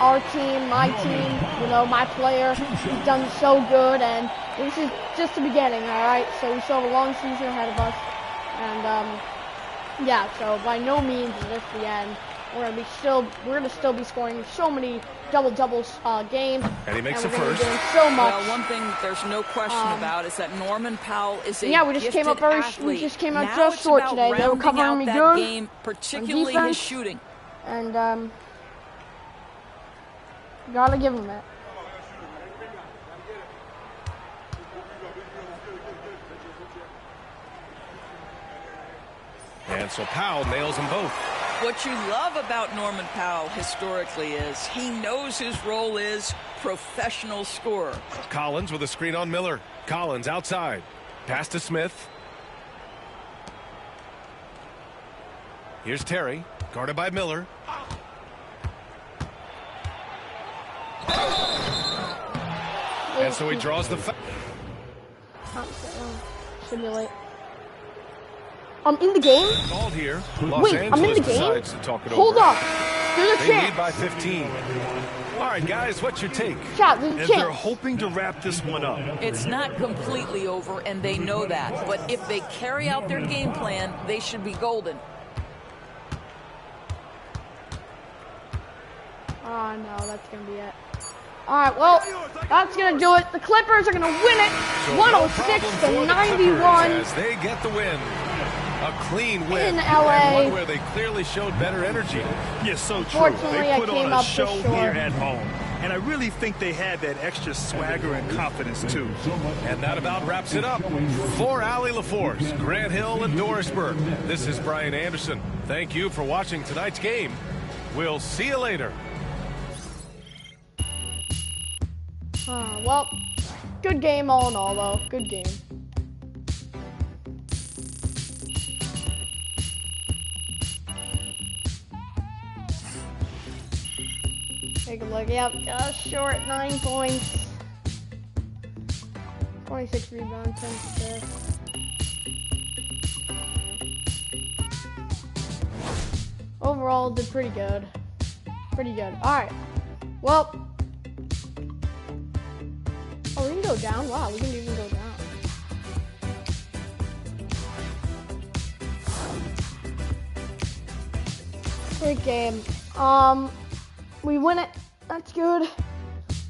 our team, my team, you know, my player. He's done so good, and this is just the beginning, all right? So we still have a long season ahead of us. And, yeah, so by no means is this the end. We're gonna still be scoring so many double games. And he makes and the we're gonna be first. doing so much. Well, one thing there's no question about is that Norman Powell is a yeah, we just came up gifted we athlete. just came out Now just it's short about today. They were rounding covering out me that good. game, particularly on his defense. shooting. And gotta give him it. And so Powell nails them both. What you love about Norman Powell historically is he knows his role is professional scorer. Collins with a screen on Miller. Collins outside. Pass to Smith. Here's Terry, guarded by Miller. And so he draws the foul. Simulate. I'm in the game? Called here. Los Wait, Angeles I'm in the game? decides to talk it Hold over. up. There's a They chance. lead by 15. All right, guys, what's your take? Shot, there's a And they're chance. hoping to wrap this one up. It's not completely over, and they know that. But if they carry out their game plan, they should be golden. Oh no, that's gonna be it. Alright, well, that's gonna do it. The Clippers are gonna win it. So 106 no problem to for the 91 Clippers as they get the win. A clean win. in LA. And one where they clearly showed better energy. Yes, so true. Unfortunately, They I put came on up a just show short. here at home. And I really think they had that extra swagger and confidence, too. And that about wraps it up. For Allie LaForce, Grant Hill, and Doris Burke, this is Brian Anderson. Thank you for watching tonight's game. We'll see you later. Well, good game all in all, though. Good game. Take a look. Yep, just short 9 points. 26 rebounds, 10 assists. Overall, did pretty good. Pretty good. Alright. Well. Oh, we can go down. Wow, we can even go down. Great game. We win it. That's good.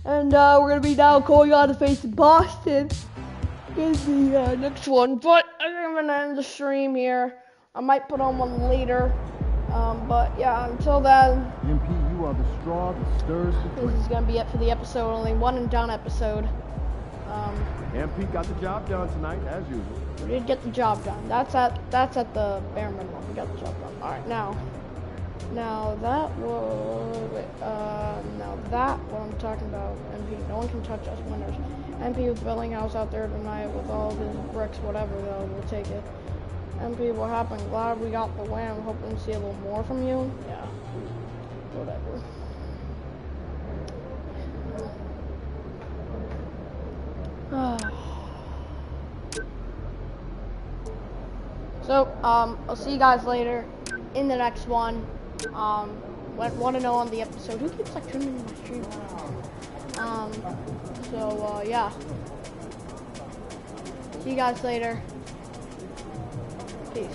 And we're gonna be now going on to face Boston in the next one. But I'm gonna end the stream here. I might put on one later. But yeah, until then. MP, you are the straw that stirs the drink. This is gonna be it for the episode. Only one and done episode. MP got the job done tonight, as usual. We did get the job done. That's at the bare minimum. We got the job done. All right, now that was what I'm talking about. MP, no one can touch us winners. MP with Bellinghausen out there tonight with all of his bricks, whatever though, we'll take it. MP, what happened? Glad we got the win. I'm hoping to see a little more from you. Yeah, whatever. So, I'll see you guys later in the next one. Want to know on the episode, who keeps like trimming my stream? Yeah. See you guys later. Peace.